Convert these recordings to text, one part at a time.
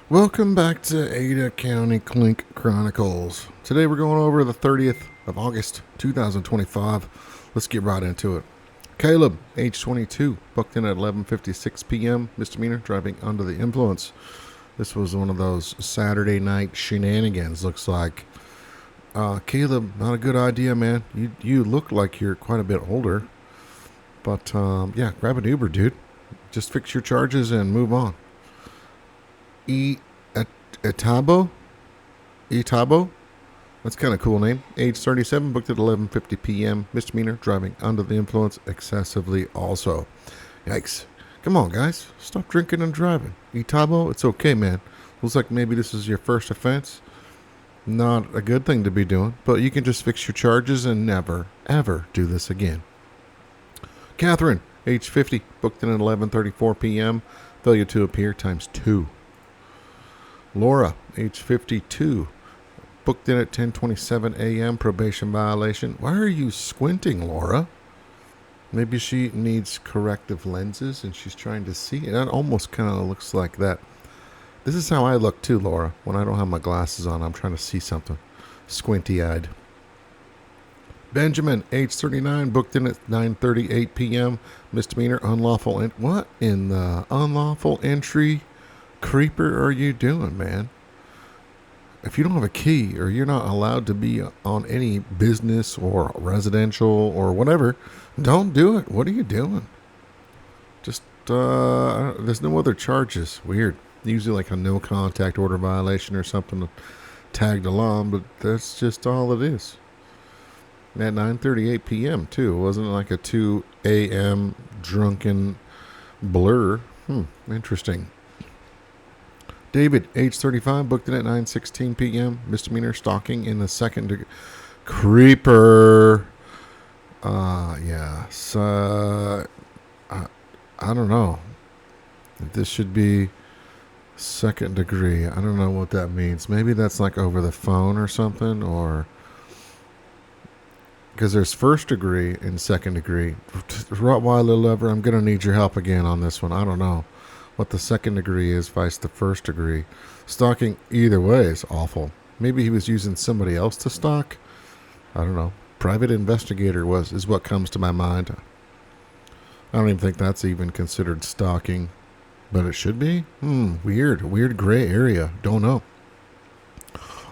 Welcome back to Ada County Clink Chronicles. Today we're going over the 30th of August 2025. Let's get right into it. Caleb, age 22, booked in at 11:56 p.m. Misdemeanor, driving under the influence. This was one of those Saturday night shenanigans, looks like. Caleb, not a good idea, man. You look like you're quite a bit older. But, yeah, grab an Uber, dude. Just fix your charges and move on. Itabo? Itabo? That's kind of cool name. Age 37, booked at 11:50 p.m. Misdemeanor, driving under the influence excessively also. Yikes. Come on, guys. Stop drinking and driving. Itabo, it's okay, man. Looks like maybe this is your first offense. Not a good thing to be doing, but you can just fix your charges and never, ever do this again. Catherine, age 50, booked in at 11:34 p.m. Failure to appear times 2. Laura, age 52, booked in at 10:27 a.m. Probation violation. Why are you squinting, Laura? Maybe she needs corrective lenses and she's trying to see. It almost kind of looks like that. This is how I look too, Laura. When I don't have my glasses on, I'm trying to see something. Squinty-eyed. Benjamin, age 39, booked in at 9:38 p.m. Misdemeanor, unlawful. What in the unlawful entry creeper are you doing, man? If you don't have a key or you're not allowed to be on any business or residential or whatever, don't do it. What are you doing? Just, there's no other charges. Weird. Usually like a no contact order violation or something tagged along, but that's just all it is. At 9:38 p.m. too. It wasn't like a 2 a.m. drunken blur. Interesting. David, age 35, booked in at 9:16 p.m. Misdemeanor, stalking in the second degree. Creeper. Yeah. So, I don't know. This should be second degree. I don't know what that means. Maybe that's like over the phone or something, or because there's first degree and second degree. Rottweiler lover, I'm going to need your help again on this one. I don't know what the second degree is vice the first degree. Stalking either way is awful. Maybe he was using somebody else to stalk. I don't know. Private investigator is what comes to my mind. I don't even think that's even considered stalking, but it should be. Weird gray area. Don't know.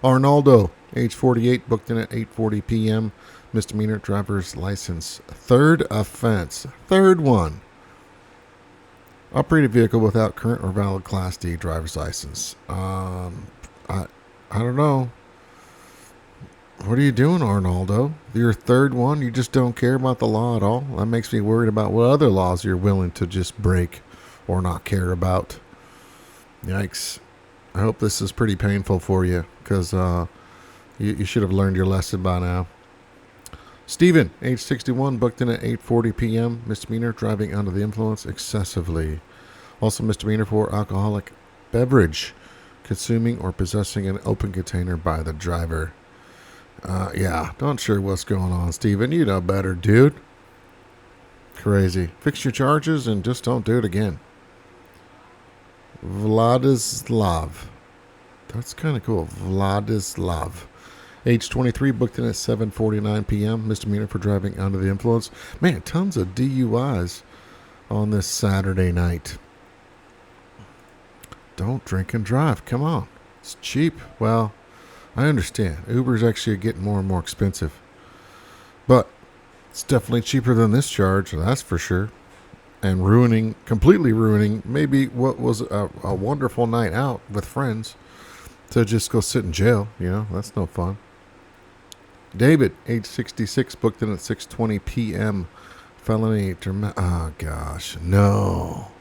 Arnaldo, age 48, booked in at 8:40 p.m. Misdemeanor, driver's license. Third offense. Third one. Operate a vehicle without current or valid Class D driver's license. I don't know. What are you doing, Arnaldo? Your third one? You just don't care about the law at all? That makes me worried about what other laws you're willing to just break or not care about. Yikes. I hope this is pretty painful for you, because you should have learned your lesson by now. Stephen, age 61, booked in at 8:40 p.m. Misdemeanor, driving under the influence excessively. Also misdemeanor for alcoholic beverage, consuming or possessing an open container by the driver. Yeah, not sure what's going on, Stephen. You know better, dude. Crazy. Fix your charges and just don't do it again. Vladislav. That's kind of cool. Vladislav. Age 23, booked in at 7:49 p.m. Misdemeanor for driving under the influence. Man, tons of DUIs on this Saturday night. Don't drink and drive. Come on. It's cheap. Well, I understand. Uber's actually getting more and more expensive. But it's definitely cheaper than this charge, that's for sure. And completely ruining maybe what was a wonderful night out with friends to just go sit in jail. That's no fun. David, age 66, booked in at 6:20 p.m. Felony. Oh, gosh. No.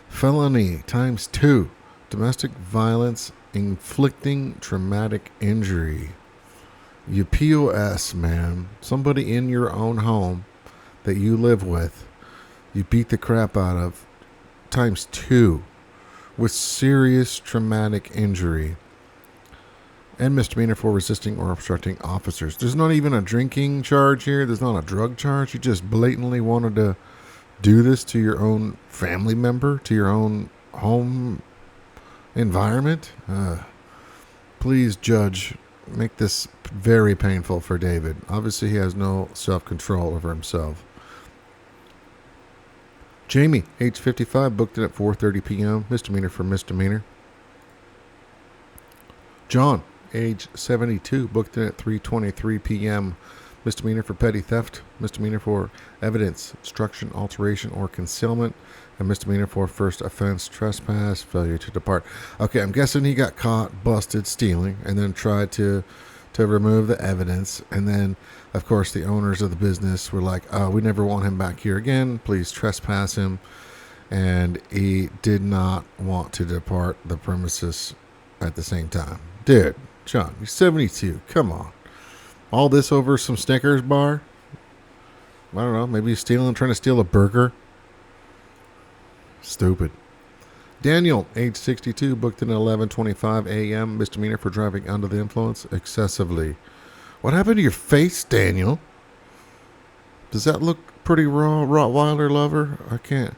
Felony times 2. Domestic violence inflicting traumatic injury. You POS, man. Somebody in your own home that you live with, you beat the crap out of times 2 with serious traumatic injury. And misdemeanor for resisting or obstructing officers. There's not even a drinking charge here. There's not a drug charge. You just blatantly wanted to do this to your own family member, to your own home environment. Please, judge, make this very painful for David. Obviously, he has no self-control over himself. Jamie, age 55, booked in at 4:30 p.m. Misdemeanor for misdemeanor. John, age 72, booked in at 3:23 p.m. Misdemeanor for petty theft. Misdemeanor for evidence, obstruction, alteration, or concealment. And misdemeanor for first offense, trespass, failure to depart. Okay, I'm guessing he got caught, busted, stealing, and then tried to remove the evidence. And then, of course, the owners of the business were like, oh, we never want him back here again. Please trespass him. And he did not want to depart the premises at the same time. Dude, John, you're 72. Come on. All this over some Snickers bar? I don't know. Maybe he's trying to steal a burger. Stupid. Daniel, age 62, booked in at 11:25 a.m. Misdemeanor for driving under the influence excessively. What happened to your face, Daniel? Does that look pretty raw, Rottweiler lover? I can't.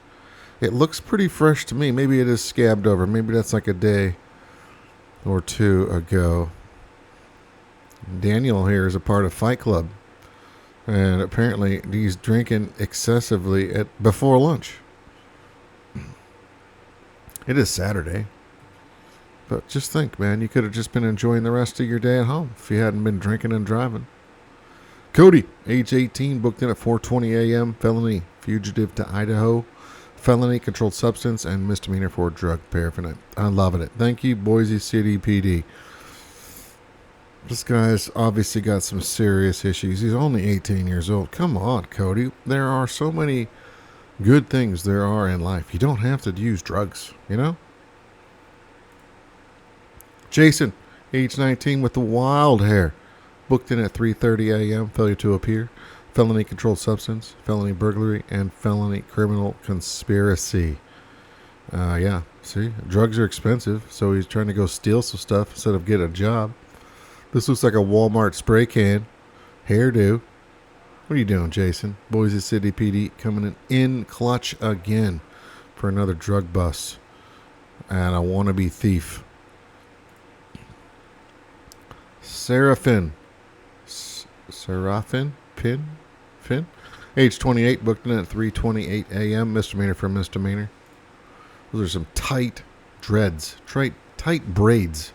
It looks pretty fresh to me. Maybe it is scabbed over. Maybe that's like a day or two ago. Daniel here is a part of Fight Club. And apparently he's drinking excessively before lunch. It is Saturday. But just think, man, you could have just been enjoying the rest of your day at home if you hadn't been drinking and driving. Cody, age 18, booked in at 4:20 a.m. Felony, fugitive to Idaho. Felony, controlled substance, and misdemeanor for drug paraphernalia. I'm loving it. Thank you, Boise City PD. This guy's obviously got some serious issues. He's only 18 years old. Come on, Cody. There are so many good things there are in life. You don't have to use drugs, you know? Jason, age 19, with the wild hair. Booked in at 3:30 a.m. Failure to appear. Felony controlled substance, felony burglary, and felony criminal conspiracy. Yeah, see? Drugs are expensive, so he's trying to go steal some stuff instead of get a job. This looks like a Walmart spray can. Hairdo. What are you doing, Jason? Boise City PD coming in clutch again for another drug bust. And a wannabe thief. Seraphin. Finn? Age 28, booked in at 3:28 a.m. Misdemeanor for misdemeanor. Those are some tight dreads. Tight braids.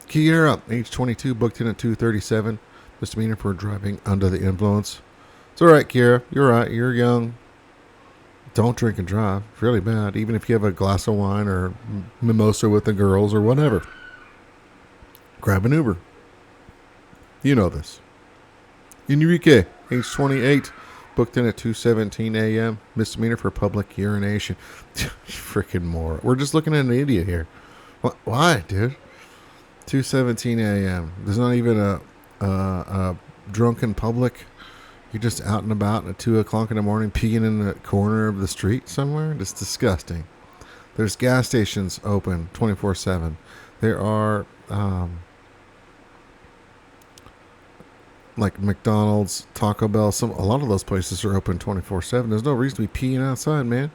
Kiera, age 22, booked in at 2:37. Misdemeanor for driving under the influence. It's all right, Kiera. You're right. You're young. Don't drink and drive. It's really bad. Even if you have a glass of wine or mimosa with the girls or whatever. Grab an Uber. You know this. Enrique, age 28, booked in at 2:17 a.m. Misdemeanor for public urination. Freaking moron. We're just looking at an idiot here. Why, dude? 2:17 a.m. There's not even a drunken public. You're just out and about at 2 o'clock in the morning peeing in the corner of the street somewhere. It's disgusting. There's gas stations open 24/7. There are like McDonald's, Taco Bell. A lot of those places are open 24/7. There's no reason to be peeing outside, man.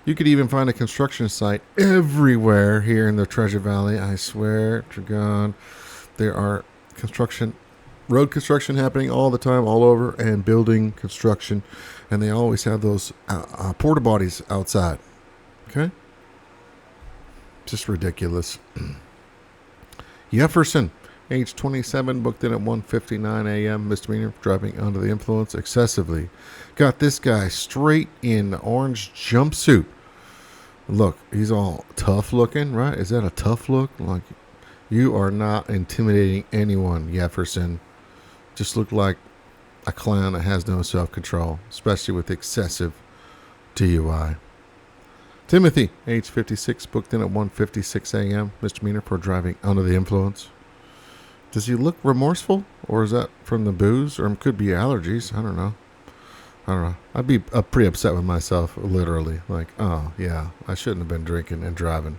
You could even find a construction site everywhere here in the Treasure Valley. I swear to God, there are road construction happening all the time, all over, and building construction, and they always have those porta potties outside. Okay, just ridiculous. Jefferson, age 27, booked in at 1:59 a.m. Misdemeanor driving under the influence excessively. Got this guy straight in the orange jumpsuit. Look, he's all tough looking, right? Is that a tough look? Like, you are not intimidating anyone, Jefferson. Just look like a clown that has no self-control, especially with excessive DUI. Timothy, age 56, booked in at 1:56 a.m. Misdemeanor for driving under the influence. Does he look remorseful, or is that from the booze, or it could be allergies? I don't know. I'd be pretty upset with myself, literally. Like, oh, yeah, I shouldn't have been drinking and driving.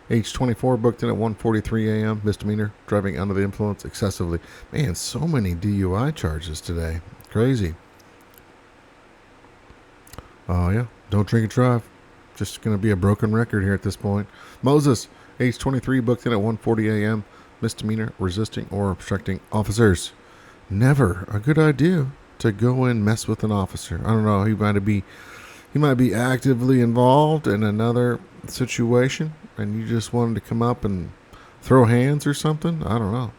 Age 24, booked in at 1:43 a.m. Misdemeanor, driving under the influence excessively. Man, so many DUI charges today. Crazy. Oh, yeah. Don't drink and drive. Just going to be a broken record here at this point. Moses, age 23, booked in at 1:40 a.m. Misdemeanor, resisting or obstructing officers. Never a good idea to go and mess with an officer. I don't know. He might be actively involved in another situation, and you just wanted to come up and throw hands or something. I don't know.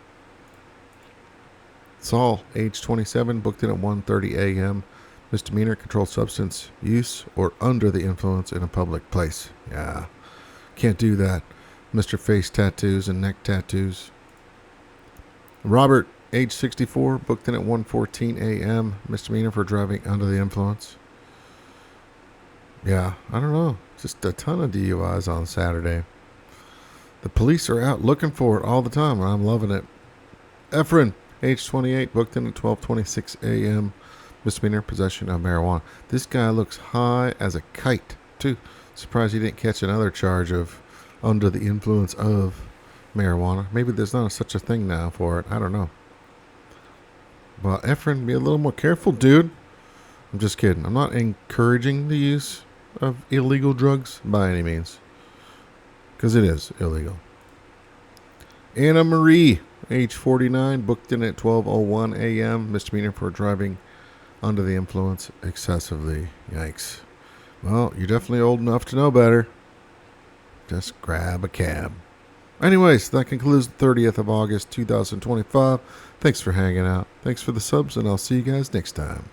Saul, age 27, booked in at 1:30 a.m. Misdemeanor, controlled substance use or under the influence in a public place. Yeah, can't do that. Mr. Face tattoos and neck tattoos. Robert, age 64, booked in at 1:14 a.m. Misdemeanor for driving under the influence. Yeah, I don't know. Just a ton of DUIs on Saturday. The police are out looking for it all the time, and I'm loving it. Efren, age 28, booked in at 12:26 a.m. Misdemeanor, possession of marijuana. This guy looks high as a kite, too. Surprised he didn't catch another charge of under the influence of marijuana. Maybe there's not such a thing now for it. I don't know. Well, Efren, be a little more careful, dude. I'm just kidding. I'm not encouraging the use of illegal drugs by any means, because it is illegal. Anna Marie, age 49, booked in at 12:01 a.m. Misdemeanor for driving under the influence excessively. Yikes. Well, you're definitely old enough to know better. Just grab a cab. Anyways, that concludes the 30th of August, 2025. Thanks for hanging out. Thanks for the subs, and I'll see you guys next time.